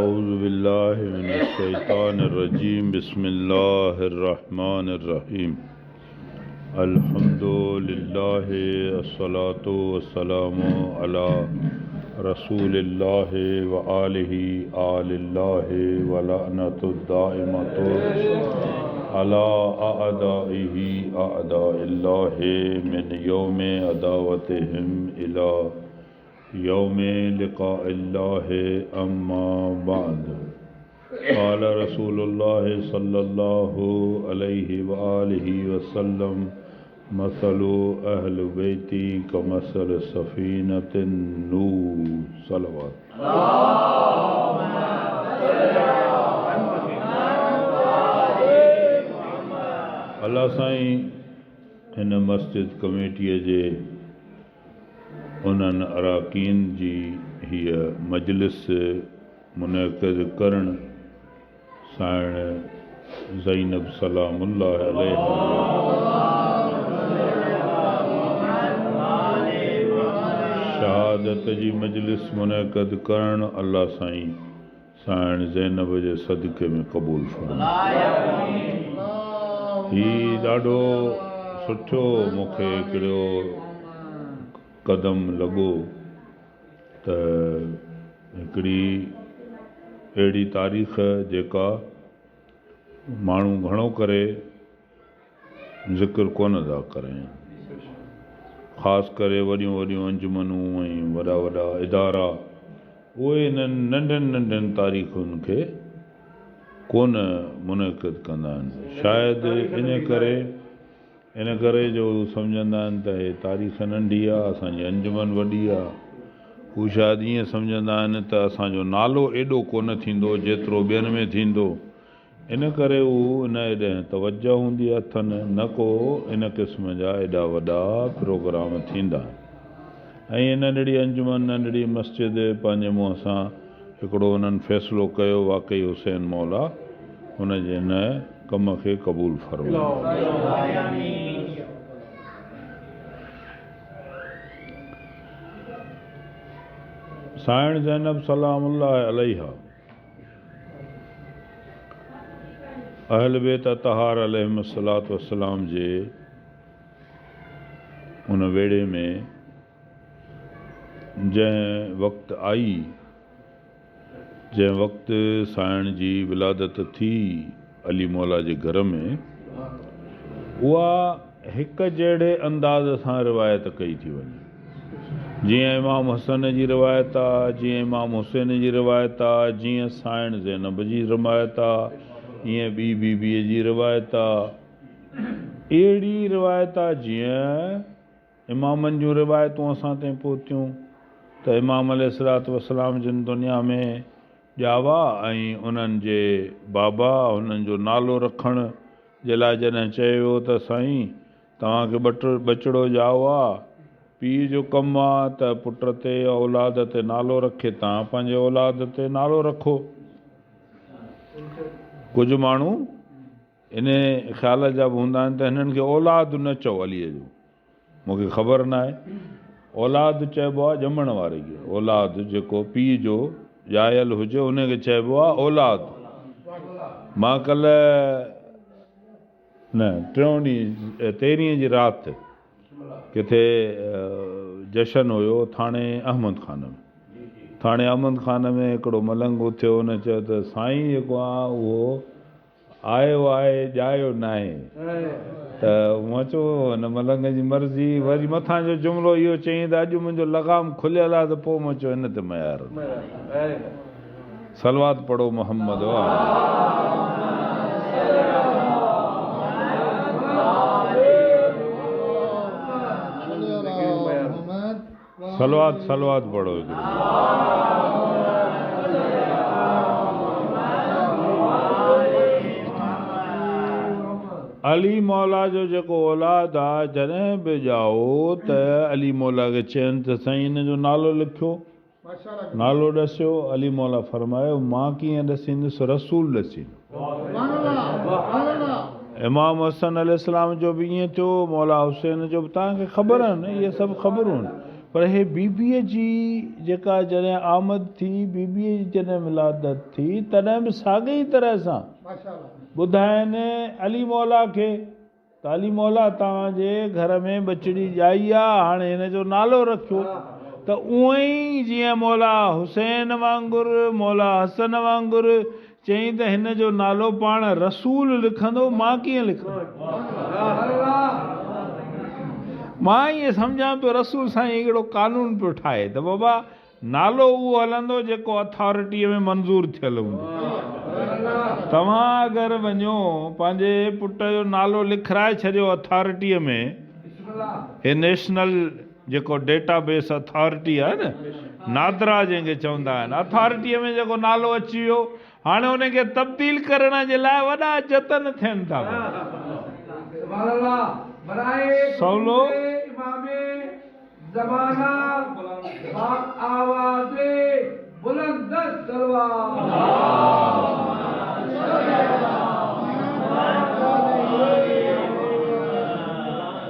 औज़ु बिल्लाहि मिनश शैतानिर रजीम बिस्मिल्लाहिर्रहमानिर्रहीम अल्हम्दुलिल्लाहि अस्सलातु वस्सलामु अला रसूलिल्लाहि व आलिहि आलिल्लाहि व लअनतुद दाइमतु अला अअदाइहि अअदाइल्लाहि मिन यौमि अदावतिहिम इला यौमे लिक़ाइल्लाहि अम्मा बाद क़ाल रसूलुल्लाहि सल्लल्लाहु अलैहि व आलिहि वसल्लम मसलु अहल बैती कमसल सफ़ीनतिन नूह सलवात। अल्लाह साईं हिन मस्जिद कमेटीअ जे उन्हनि अराकीन जी हीअ मजलिस मुनक़िद करणु साइण ज़ैनब सलामुल्लाह अलैहा शहादत जी मजलिस मुनक़िद करणु अल्लाह साईं साइण ज़ैनब जे सदक़े में क़बूल फरमाए। हीउ ॾाढो सुठो मूंखे हिकिड़ो क़दम लॻो त हिकिड़ी अहिड़ी तारीख़ जेका माण्हू घणो करे ज़िक्र कोन था करें, ख़ासि करे वॾियूं वॾियूं अंजुमनूं ऐं वॾा वॾा इदारा उहे इन्हनि नंढनि नंढनि तारीख़ुनि खे कोन मुनक़िद कंदा आहिनि। शायदि इन करे जो सम्झंदा आहिनि त हे तारीख़ नंढी आहे, असांजी अंजुमन वॾी आहे। हू शायदि ईअं सम्झंदा आहिनि त असांजो नालो एॾो कोन थींदो जेतिरो ॿियनि में थींदो, इन करे हू इन एॾे तवजो हूंदी अथनि, न को इन क़िस्म जा एॾा वॾा प्रोग्राम थींदा। ऐं इन नंढड़ी अंजुमन नंढड़ी मस्जिद पंहिंजे मुंहं सां हिकिड़ो उन्हनि फ़ैसिलो कयो, वाक़ई हुसैन मौला हुन जे इन कम खे क़बूल फरमाए। साइण ज़ैनब सलामुल्लाह अलैहा अहल बैत अतहार अलैहिस्सलातु वस्सलाम जे उन वेड़े में जंहिं वक़्तु साइण जी विलादत थी अली मौला जे घर में, उहा हिकु जहिड़े अंदाज़ सां रिवायत कई थी वञे। जीअं इमाम हसन जी रिवायत आहे, जीअं इमाम हुसैन जी रिवायत आहे, जीअं साइण ज़ैनब जी रिवायत आहे, ईअं ॿी बीबीअ जी रिवायत आहे, अहिड़ी रिवायत आहे जीअं इमामनि जूं रिवायतूं असां ताईं पहुतियूं त इमाम अलैहिस्सलातु वस्सलाम जिन दुनिया में ॼावा ऐं उन्हनि जे बाबा उन्हनि जो नालो रखण जे लाइ जॾहिं चयो त साईं तव्हांखे बचिड़ो ॼाओ आहे, पीउ जो कमु आहे त पुट ते औलाद ते नालो रखे, तव्हां पंहिंजे औलाद ते नालो रखो। कुझु माण्हू इन ख़्याल जा बि हूंदा आहिनि त हिननि खे औलाद न चओ अलीअ जो, मूंखे ख़बर न आहे। औलाद चइबो आहे ॼमण वारे खे, औलाद जेको पीउ जो ॼायल हुजे उनखे चइबो आहे औलाद। मां कल्ह न 13 जी राति किथे जशन हुयो थाणे अहमद खान में हिकिड़ो मलंग उथियो, हुन चयो त साईं जेको आहे उहो आयो आहे ॼायो न आहे। त मां चयो हिन मलंग जी मर्ज़ी, वरी मथां जो जुमिलो इहो चयईं त अॼु मुंहिंजो लगाम खुलियल आहे, त पोइ मां चयो हिन ते मयार सलवात पढ़ो मोहम्मद सलवात पढ़ो। अली मौला जो जेको औलाद आहे जॾहिं बि ॼाओ त अली मौला खे चयनि त साईं हिन जो नालो लिखियो, नालो ॾसियो। अली मौला फरमायो मां कीअं ॾसींदुसि, रसूल ॾसींदो। इमाम हसन अलैहिस्सलाम जो बि ईअं थियो, मौला हुसैन जो बि। तव्हांखे ख़बर आहे न, इहे सभु ख़बरूं आहिनि। पर हे बीबीअ जी जेका जॾहिं आमद थी, बीबीअ जी जॾहिं मिलादत थी, तॾहिं बि साॻी तरह सां ॿुधाइनि अली मौला खे त अली मौला तव्हांजे घर में बचड़ी ॼाई आहे, हाणे हिन जो नालो रखियो। त उअं ई जीअं मौला हुसैन वांगुरु, मौला हसन वांगुरु चई त हिन जो नालो पाण रसूल लिखंदो, मां कीअं लिखंदो? मां ईअं सम्झां पियो रसूल साईं हिकिड़ो कानून पियो ठाहे त बाबा नालो उहो हलंदो जेको अथॉरिटीअ में मंज़ूर थियल हूंदो। तव्हां अगरि वञो पंहिंजे पुट जो नालो लिखाए छॾियो अथॉरिटीअ में, हे नेशनल जेको डेटाबेस अथॉरिटी आहे न, नादरा जंहिंखे चवंदा आहिनि, अथॉरिटीअ में जेको नालो अची वियो, हाणे उनखे तब्दील करण जे लाइ वॾा जतन थियनि था। सवलो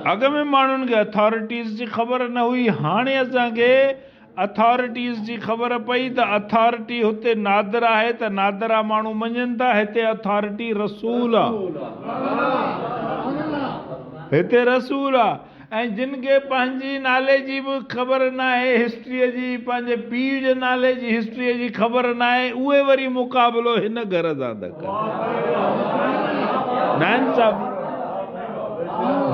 अॻ में माण्हुनि खे अथॉरिटीज़ जी ख़बर न हुई, हाणे असांखे अथॉरिटीज़ जी ख़बर पई त अथॉरिटी हुते नादर आहे, त नादरा माण्हू मञनि था हिते अथॉरिटी रसूल आहे, हिते रसूल आहे। ऐं जिन खे पंहिंजी नाले जी बि ख़बर न आहे, हिस्ट्रीअ जी, पंहिंजे पीउ जे नाले जी हिस्ट्रीअ जी ख़बर न आहे, उहे वरी मुक़ाबिलो हिन घर सां था कनि।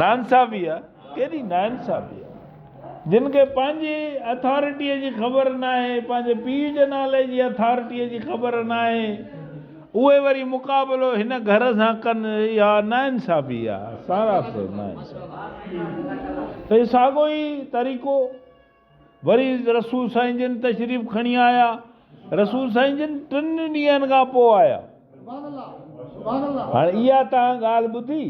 नाइंसाफ़ी आहे, केॾी नाइंसाफ़ी आहे। जिन खे पंहिंजी अथॉरिटीअ जी ख़बर न आहे, पंहिंजे पीउ जे नाले जी अथॉरिटीअ जी ख़बर न आहे, उहे वरी मुक़ाबिलो हिन घर सां कनि, या नाइंसाफ़ी आहे, सरासर नाइंसाफ़ी। त इहो साॻियो ई तरीक़ो वरी रसूल साईं जिन तशरीफ़ खणी आया, रसूल साईं जिन 3 ॾींहंनि खां पोइ आया। हाणे इहा तव्हां ॻाल्हि ॿुधी,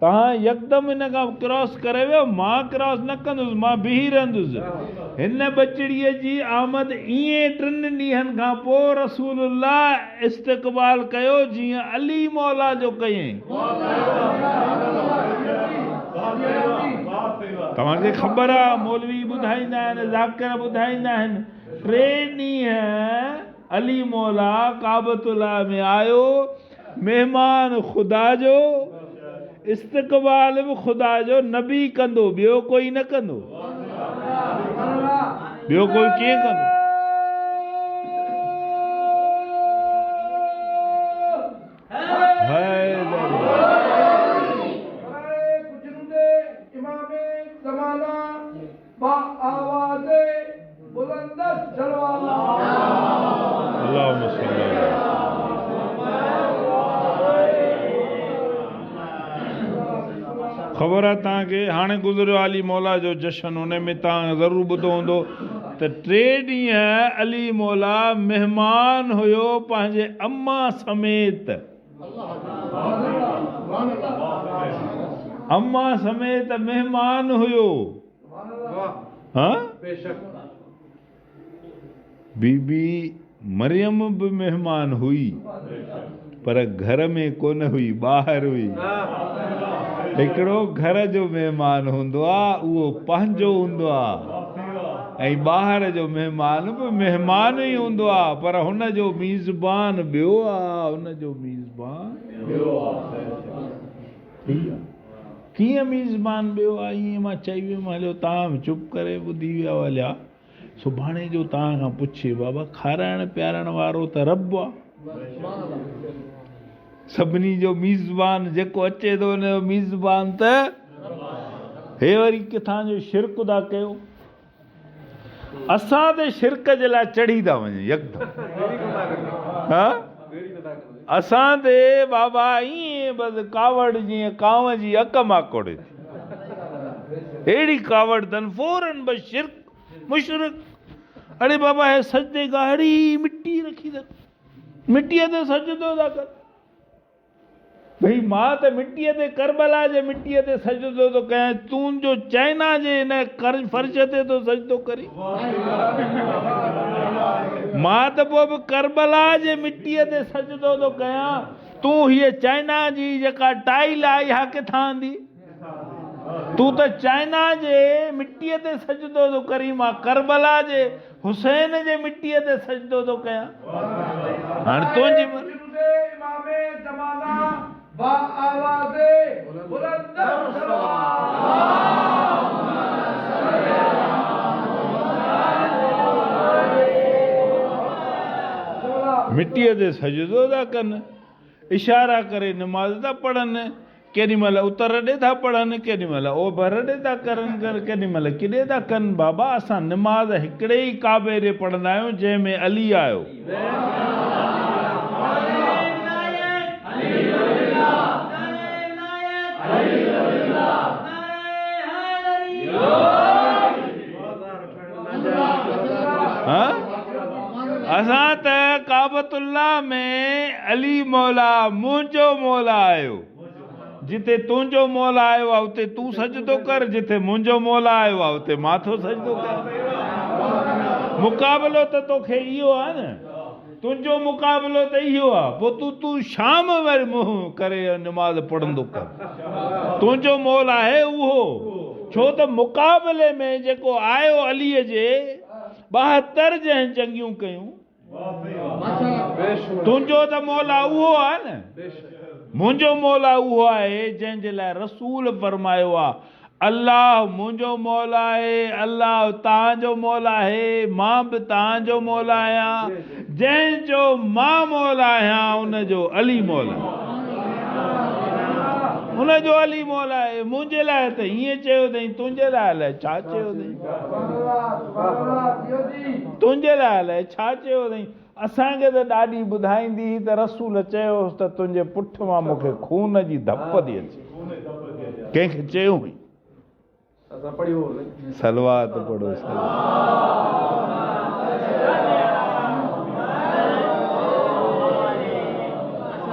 तव्हां यकदमि हिन खां क्रॉस करे वियो, मां क्रॉस न कंदुसि, मां बीही रहंदुसि। हिन बचड़ीअ जी आमद ईअं 3 ॾींहंनि खां पोइ रसूलुल्लाह इस्तक़बाल कयो जीअं अली मौला जो कयईं। तव्हांखे ख़बर आहे, मौलवी ॿुधाईंदा आहिनि, ज़ाकिर ॿुधाईंदा आहिनि, 3 ॾींहं अली मौला काबतुल्लाह में आयो, महिमान ख़ुदा जो, इस्तक़बाल बि ख़ुदा जो नबी कंदो, ॿियो कोई न कंदो। ॿियो कोई कीअं कंदो? ख़बर आहे तव्हांखे, हाणे गुज़रियो अली मौला जो जशन, हुन में तव्हां ज़रूरु ॿुधो हूंदो त 3 ॾींहं अली मौला महिमान हुयो पंहिंजे अम्मा समेत, अम्मा समेत महिमान हुयो। हाँ, बीबी मरियम बि महिमान हुई, पर घर में कोन हुई, ॿाहिरि हुई। हिकिड़ो घर जो महिमान हूंदो आहे, उहो पंहिंजो हूंदो आहे, ऐं ॿाहिरि जो महिमान बि महिमान ई हूंदो आहे, पर हुन जो मीज़बान ॿियो आहे, हुन जो मीज़बान ॿियो आहे। कीअं मीज़बान ॿियो आहे? ईअं मां चई वियुमि, हलियो तव्हां चुप करे ॿुधी विया हलिया, सुभाणे जो तव्हां खां पुछे, बाबा खाराइण पियारण वारो त रब आहे, सभिनी जो मीज़बान जेको अचे थो हुन जो मीज़बान त हे वरी किथां जो शिरक था कयो। असां त शिरक जे लाइ चढ़ी था वञूं यकदमि। हा, असां ते बाबा ईअं बसि कावड़ जीअं कांव जी अक माकोड़े थी, अहिड़ी कावड़ अथनि, फौरन बसि शिरक मुशरिक। अरे बाबा हे सजदे खां अहिड़ी मिट्टी रखी अथनि, मिट्टीअ ते सजदो था कनि। भई मां त मिट्टीअ ते, करबला जे मिट्टीअ ते सजदो थो कयां, तूं जो चाइना जे हिन फर्श ते थो सजदो करी। मां त पोइ बि करबला जे मिट्टीअ ते सजदो थो कयां, तूं हीअ चाइना जी जेका टाइल आहे इहा किथां आंदी? तू तो चाइना जे मिट्टीअ ते सजदो तो करी, मां करबला जे हुसैन जे मिट्टीअ ते सजदो तो कयां। हाणे तुंहिंजी इमामे ज़माना बा आवाज़े बुलंद मिट्टीअ ते सजदो था कनि, इशारा करे नमाज़ था पढ़नि, केॾी महिल उतर ॾे था पढ़नि, केॾी महिल ओभर ॾे था करनि, केॾी महिल किॾे था कनि। बाबा असां नमाज़ हिकिड़े ई काबे ॾे पढ़ंदा आहियूं जंहिंमें अली आयो। असां त काबतुल्लाह में अली मौला मुंहिंजो मौला आयो, जिते तुंहिंजो मौला आयो आहे उते तूं सजदो कर, जिते मुंहिंजो मौला आयो आहे उते मां थो सजदो कर। मुक़ाबिलो त तोखे इहो आहे न, तुंहिंजो मुक़ाबिलो त इहो आहे। पोइ तूं शाम वरी मुंहुं करे नमाज़ पढ़ंदो कर, तुंहिंजो मौला आहे उहो। छो त मुक़ाबले में जेको आयो अलीअ जे 72 जंहिं जंगियूं कयूं, तुंहिंजो त मौला उहो आहे न, मुंहिंजो मौला उहो आहे जंहिंजे लाइ रसूल फरमायो आहे अल्लाह मुंहिंजो मौला आहे, अल्लाह तव्हांजो मौला आहे, मां बि तव्हांजो मौला आहियां। जंहिंजो मां मौला आहियां उनजो अली मौला, उनजो अली मौला आहे। मुंहिंजे लाइ त हीअं चयो अथई, तुंहिंजे लाइ अलाए छा चयो अथई, तुंहिंजे लाइ अलाए छा चयो अथई। असांखे त ॾाढी ॿुधाईंदी त रसूल चयोसि त तुंहिंजे पुठ मां मूंखे खून जी धप थी अचे। कंहिंखे चयो हुई सलवात पढ़ो,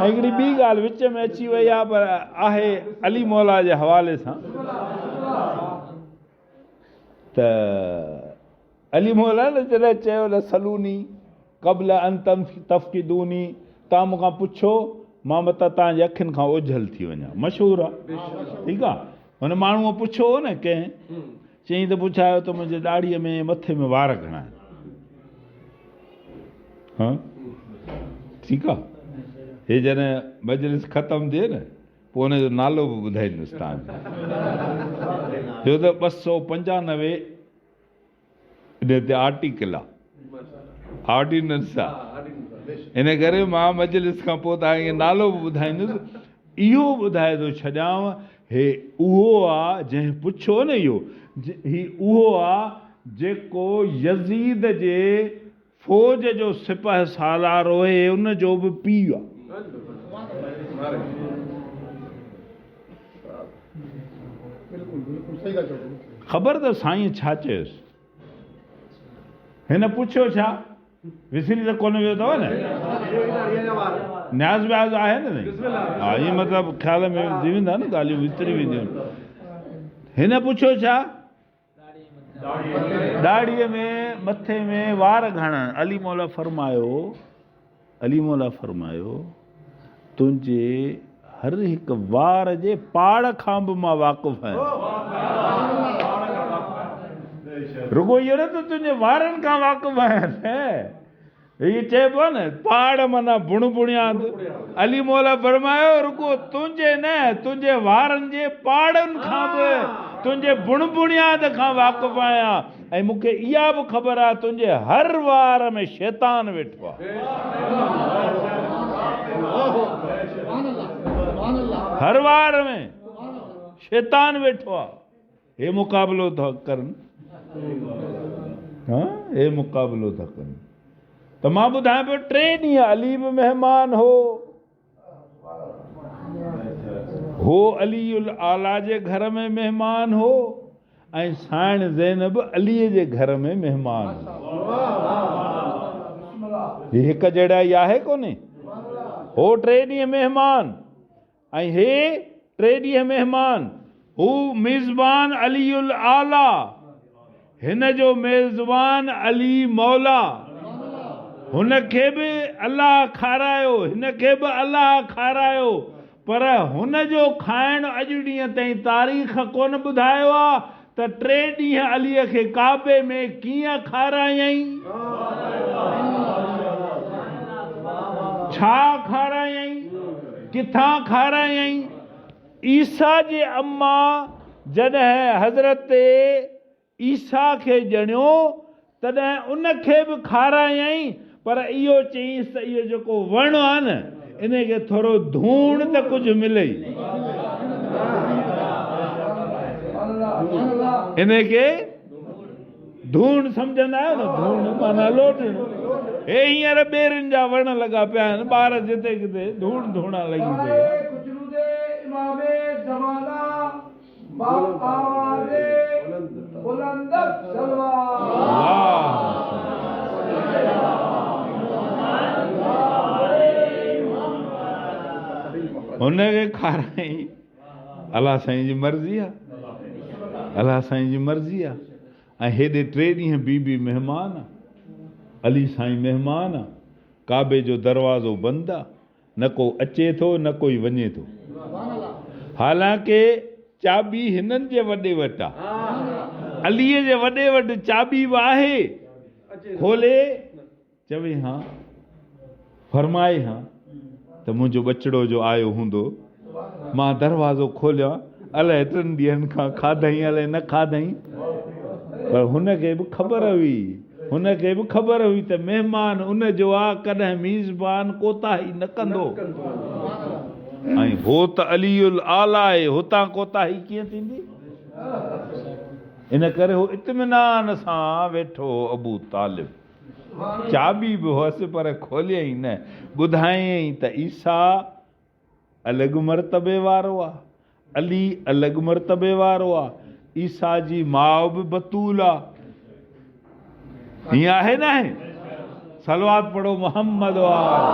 हिकिड़ी ॿी ॻाल्हि विच में अची वई आहे, पर आहे अली मौला जे हवाले सां। त अली मौला न जॾहिं चयो न सलूनी क़ब्ल अन तफ़क़िदूनी, तव्हां मूंखां पुछो मां मतां तव्हांजी अखियुनि खां ओझल थी वञा, मशहूरु आहे। ठीकु आहे, हुन माण्हूअ पुछो हो न कंहिं, चई त पुछायो त मुंहिंजे ॾाढ़ीअ में मथे में वार घणा आहिनि। हा ठीकु आहे, हे जॾहिं मजलिस ख़तमु थिए न पोइ हुनजो नालो बि ॿुधाईंदुसि तव्हांखे, छो त 295 इन ते आर्टिकल आहे, ऑर्डिनेंस आहे। इन करे मां मजलिस खां पोइ तव्हांखे नालो बि ॿुधाईंदुसि। इहो ॿुधाए थो छॾियांव, हे उहो आहे जंहिं पुछो न, इहो ही उहो आहे जेको यज़ीद जे फ़ौज जो सिपह सालार हुए, उनजो बि पीउ आहे। ख़बर अथव साईं छा चयुसि? हिन पुछियो छा, विसरी त कोन वियो अथव न, न्याज़ व्याज़ आहे न। हा ईअं मतिलबु ख़्याल में थी वेंदा न ॻाल्हियूं, विसरी वेंदियूं। हिन पुछियो छा, ॾाढ़ीअ में मथे में वार घणा? अली मौला फरमायो, अली मौला फरमायो तुंहिंजे हर हिकु वार जे पाड़ खां बि मां वाक़ुफ़ आहियां। रुगो इहो न त तुंहिंजे वारनि खां वाक़ुफ़ आहियां, हीअ चइबो आहे न पाड़ माना बुण बुणियाद। अली मौला फरमायो रुगो तुंहिंजे न, तुंहिंजे वारनि जे पाड़नि खां बि, तुंहिंजे बुण बुणियाद खां वाक़ुफ़ आहियां। ऐं मूंखे इहा बि ख़बर आहे तुंहिंजे हर वार में शैतान वेठो आहे, हर वार में शैतान वेठो आहे। हे मुक़ाबिलो था करनि, हा हे मुक़ाबिलो था कनि। त मां ॿुधायां पियो 3 ॾींहं अली बि महिमान हो अली उल आला जे घर में महिमान हो, ऐं साइण ज़ैनब अलीअ जे घर में महिमान हो। हिकु जहिड़ा ई आहे कोन्हे, हो 3 ॾींहं महिमान, ऐं हे 3 ॾींहं महिमान। हू मेज़बान अली उल आला, हिन जो मेज़बान अली मौला, हुनखे बि अलाह खारायो, हिनखे बि अलाह खारायो। पर हुन जो खाइण अॼु ॾींहं ताईं तारीख़ कोन ॿुधायो आहे त 3 ॾींहं अलीअ खे काबे में कीअं खारायई, छा खारायई, किथां खारायई। ईसा जे अम्मा जॾहिं हज़रत ईसा खे ॼणियो तॾहिं उनखे बि खारायई, पर इहो चईंसि त इहो जेको वण आहे न इनखे थोरो धूण त कुझु मिले, इनखे धूण सम्झंदा आहियो न, धूण माना लोटण। हे हींअर ॿेरनि जा वण लॻा पिया आहिनि, ॿार जिते किथे धूण धूणा लॻी पई आहे। हुनखे खाराई, अलाह साईं जी मर्ज़ी आहे, अलाह साईं जी मर्ज़ी आहे। ऐं हेॾे 3 ॾींहं बीबी महिमान आहे, अली साईं महिमान आहे, काबे जो दरवाज़ो बंदि आहे, न को अचे थो न कोई वञे थो। हालांकि चाबी हिननि जे वॾे वटि आहे, अलीअ जे वॾे वटि चाबी बि आहे। खोले चवे हा, फरमाए हा त मुंहिंजो बचिड़ो जो आयो हूंदो, मां दरवाज़ो खोलियां, अलाए 3 ॾींहंनि खां खाधई अलाए न खाधई। पर हुनखे बि ख़बर हुई, हुनखे बि ख़बर हुई त महिमान उन जो आहे, कॾहिं मीज़बान कोताही न कंदो। ऐं हो त अलीउल आला आहे, हुतां कोताही कीअं थींदी। इन करे हो इत्मिनान सां वेठो अबू तालिब, चाबी बि हुअसि पर खोलियई न। ॿुधायई त ईसा अलॻि मर्तबे वारो आहे, अली अलॻि मर्तबे वारो आहे, ईसा जी माउ बि बतूल आहे। हीअं आहे न आहे? सलवात पढ़ो मोहम्मद वारो।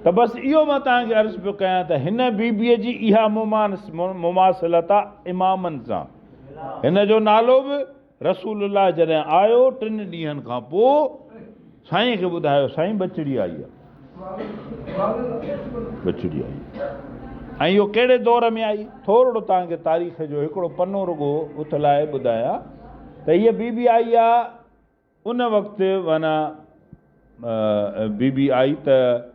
त बसि इहो मां तव्हांखे अर्ज़ु पियो कयां त हिन बीबीअ जी इहा मुमासिलत आहे इमामनि सां। हिन जो नालो बि रसूलुल्लाह जॾहिं आयो 3 ॾींहंनि खां पोइ साईं खे ॿुधायो, साईं बचड़ी आई आहे, बचड़ी आई। ऐं इहो कहिड़े दौर में आई, थोरो तव्हांखे तारीख़ जो हिकिड़ो पनो रुगो उथलाए ॿुधायां त हीअ बीबी आई आहे उन वक़्तु, माना बीबी आई त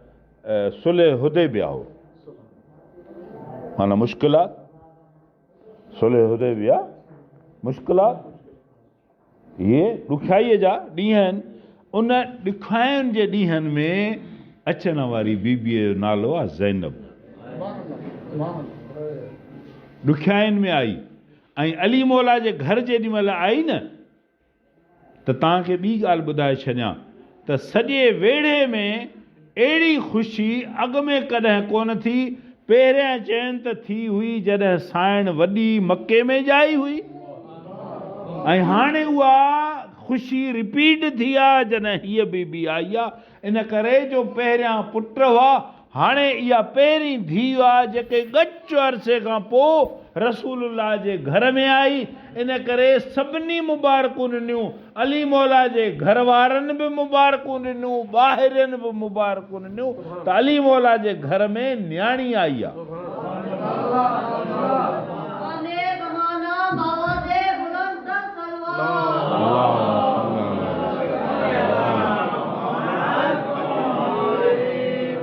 सुलह हुदैबिया हो, माना मुश्किलात, सुलह हुदैबिया मुश्किलात, इहे ॾुखियाईअ जा ॾींहं आहिनि। उन ॾुखियाईनि जे ॾींहंनि में अचण वारी बीबीअ जो नालो आहे ज़ैनब। ॾुखियाईनि में आई ऐं अली मौला जे घर जेॾी महिल आई न, त तव्हांखे ॿी ॻाल्हि ॿुधाए छॾियां त सॼे वेढ़े में अहिड़ी ख़ुशी अॻ में कॾहिं कोन थी। पहिरियां चयनि त थी हुई जॾहिं साइण वॾी मके में ॼाई हुई, ऐं हाणे उहा ख़ुशी रिपीट थी आहे जॾहिं हीअ बीबी आई आहे। इन करे जो पहिरियां पुट हुआ, हाणे इहा पहिरीं धीउ आहे जेके घटि अरसे खां पोइ रसूलुल्लाह जे घर में आई। इन करे सभिनी मुबारकूं ॾिनियूं, अली मौला जे घर वारनि बि मुबारकूं ॾिनियूं, ॿाहिरियुनि बि मुबारकूं ॾिनियूं त अली मौला जे घर में न्याणी आई आहे।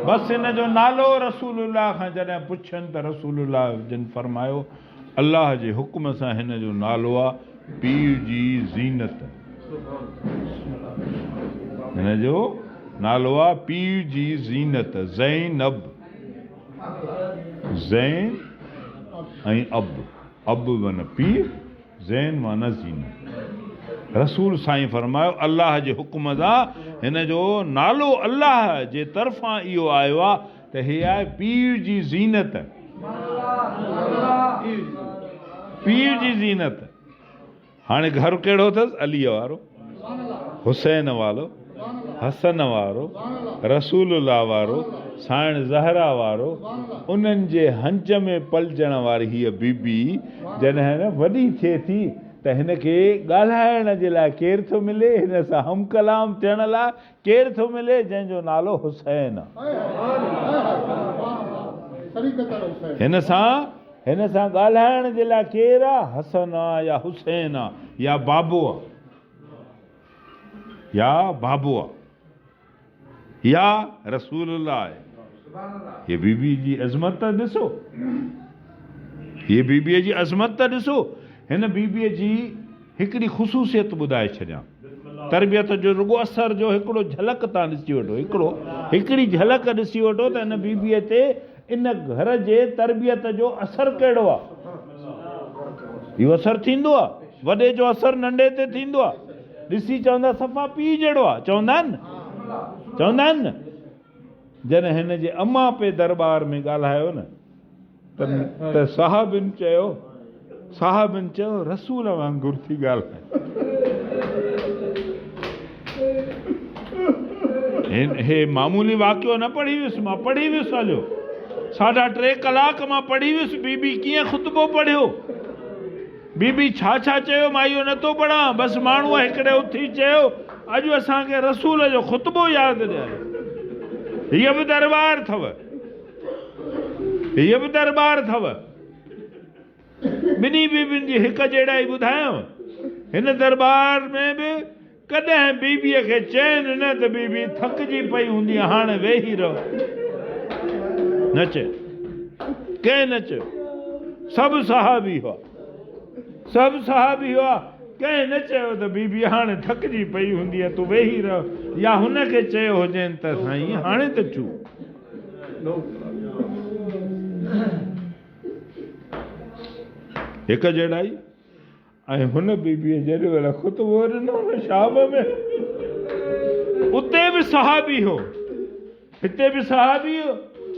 बसि हिन जो नालो रसूलुल्लाह खां जॾहिं पुछनि त रसूलुल्लाह जन फरमायो अल्लाह जे हुक्म सां हिन जो नालो आहे पीर जी ज़ीनत। हिन जो नालो आहे पीर जी ज़ीनत, ज़ैनब, ज़ैन ऐं अब माना पीर, ज़ैन माना ज़ीनत। रसूल साईं फरमायो अल्लाह जे हुक्म सां हिन जो नालो अल्लाह जे तरफ़ां इहो आयो आहे त हे आहे पीर जी ज़ीनत। पीर जी ज़ीनत। हाणे घर कहिड़ो अथसि? अलीअ वारो, हुसैन वारो, हसन वारो, रसूलुल्लाह वारो, साइण ज़हरा वारो। उन्हनि जे हंज में पलजण वारी हीअ बीबी जॾहिं न वॾी थिए थी त हिनखे ॻाल्हाइण जे लाइ केरु थो मिले, हिन सां हम कलाम थियण लाइ केरु थो मिले, जंहिंजो नालो हुसैन आहे। हिन सां ॻाल्हाइण जे लाइ केरु आहे? हसन आहे या हुसैन आहे या बाबो आहे या रसूलुल्लाह आहे। ये बीबी जी अज़मत त ॾिसो, ये बीबीअ जी अज़मत त ॾिसो। हिन बीबीअ जी हिकिड़ी ख़ुशूसियत ॿुधाए छॾियां, तरबियत जो रुगो असर जो हिकिड़ो झलक तव्हां ॾिसी वठो, हिकिड़ी झलक ॾिसी वठो त हिन बीबीअ ते इन घर जे तरबियत जो असर कहिड़ो आहे। इहो असर थींदो आहे, वॾे जो असर नंढे ते थींदो आहे। ॾिसी चवंदा सफ़ा पीउ जहिड़ो आहे, चवंदा आहिनि न। जॾहिं हिन जे अम्मा पे दरबार में ॻाल्हायो न त साहबिन चयो रसूल वांगुरु थी ॻाल्हाए। हे मामूली वाक़ियो न पढ़ी वियुसि, मां पढ़ी वियुसि हलियो 3.5 कलाक मां पढ़ी वियुसि। बीबी कीअं ख़ुतबो पढ़ियो, बीबी छा चयो, मां इहो नथो पढ़ां, बसि माण्हूअ हिकिड़े उथी चयो अॼु असांखे रसूल जो ख़ुतबो यादि ॾियारे। हीअ बि दरबार अथव। ॿिन्ही बीबियुनि जी हिक जहिड़ाई ॿुधायांव। हिन दरबार में बि कॾहिं बीबीअ खे चइनि न त बीबी थकिजी पई हूंदी, हाणे वेही रहो, न चयो, कंहिं न चयो। सभु सहाबी हुआ, कंहिं न चयो त बीबी हाणे थकिजी पई हूंदी आहे, तूं वेही रहो। या हुनखे चयो हुजेनि त साईं हाणे त चूं। हिक जहिड़ाई। ऐं हुन बीबीअ जहिड़े वेला ख़ुतबो ॾिनो शाम में, उते बि सहाबी हो, हिते बि सहाबी हो,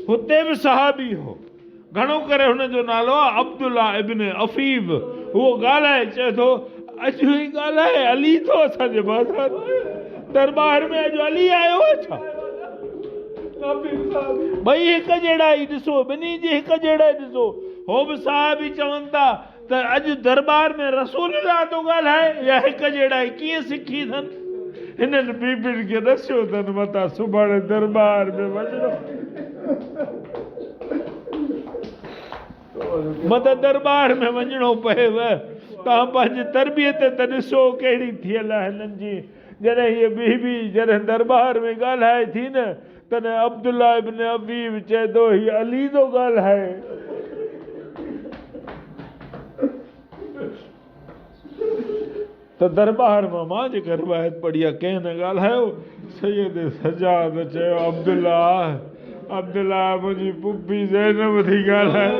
हुते बि सहाबी हो। घणो करे हुनजो नालो आहे अब्दुल्ला इब्न अफीफ। उहो ॻाल्हाए चए थो अॼु ई ॻाल्हाए अली थो असांजे बाज़ार दरबार में, अॼु अली आयो आहे छा? ॿई हिक जहिड़ा ई ॾिसो, ॿिन्ही जी हिक जहिड़ा ॾिसो। हो बि साहबी चवनि था त अॼु दरबार में रसूलुल्लाह थो ॻाल्हाए, या हिक जहिड़ा ई कीअं सिखी अथनि? हिननि बीबियुनि खे ॾसियो अथनि मथां सुभाणे दरबार में वञिणो, मथां दरबार में वञिणो पएव। तव्हां पंहिंजी तरबियत त ॾिसो कहिड़ी थियल आहे हिननि जी। जॾहिं हीअ बीबी जॾहिं दरबार में ॻाल्हाए थी न, तॾहिं अब्दुल्ला इब्न अबीब चए थो हीअ अली थो ॻाल्हाए। त दरबार मां जेका रिवायत पढ़ी आहे, कंहिं न ॻाल्हायो। सैयद सजाद चयो अब्दुल्ला मुंहिंजी पुफी ज़ैनब थी ॻाल्हाए।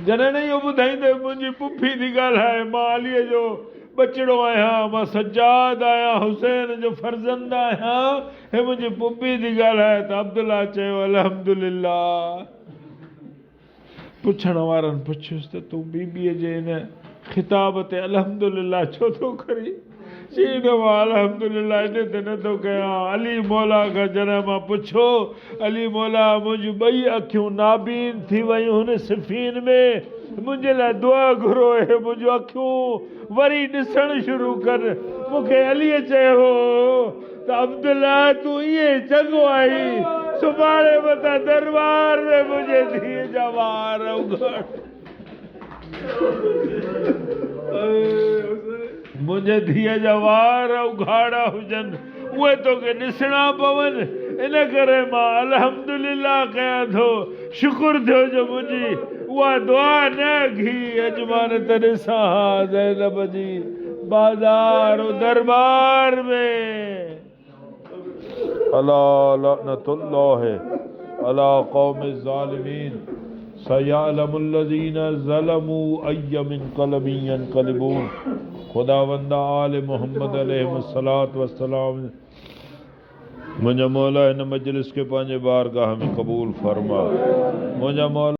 जॾहिं इहो ॿुधाईं त मुंहिंजी पुफी थी ॻाल्हाए, मां अलीअ जो बचिड़ो आहियां, मां सजाद आहियां, हुसैन जो फर्ज़ंद आहियां, हे मुंहिंजी पुफी थी ॻाल्हाए। त अब्दुल्ला चयो अल्हम्दुलिल्लाह। पुछण वारनि पुछियुसि त तूं बीबीअ जे हिन ख़िताब ते अल्हम्दुलिल्लाह छो थो करी? चई मां अल्हम्दुलिल्लाह इन ते नथो कयां। अली मौला खां जॾहिं मां पुछो, अली मौला मुंहिंजूं 2 अखियूं नाबीन थी वयूं हुन सिफ़ीन में, मुंहिंजे लाइ दुआ घुरो, हे मुंहिंजूं अखियूं वरी ॾिसणु शुरू कर। मूंखे अलीअ चयो त अब्दुल्ला तूं ईअं चङो आई, सुभाणे मथां दरबार में मुंहिंजे धीअ जा वार उघाड़, मुंहिंजे धीअ जा वार उघाड़ा हुजनि, उहे तोखे ॾिसणा पवनि। इन करे मां अल्हम्दुलिल्लाह कयां थो, शुक्र थियो जो मुंहिंजी उहा दुआ न घी। अॼु मां न त ॾिसां ज़ैनब जी बाज़ार दरबार में। अला लअनतुल्लाह अला क़ौमि ज़ालिमीन सयअलमुल लज़ीना ज़लमू अय्य मुनक़लबिन यनक़लिबून। खुदावंदा आले मोहम्मद अलैहिस्सलातु वस्सलाम, मुंहिंजा मौला हिन मजलिस खे पंहिंजे बारगाह में क़बूल फरमा। मुंहिंजा मौला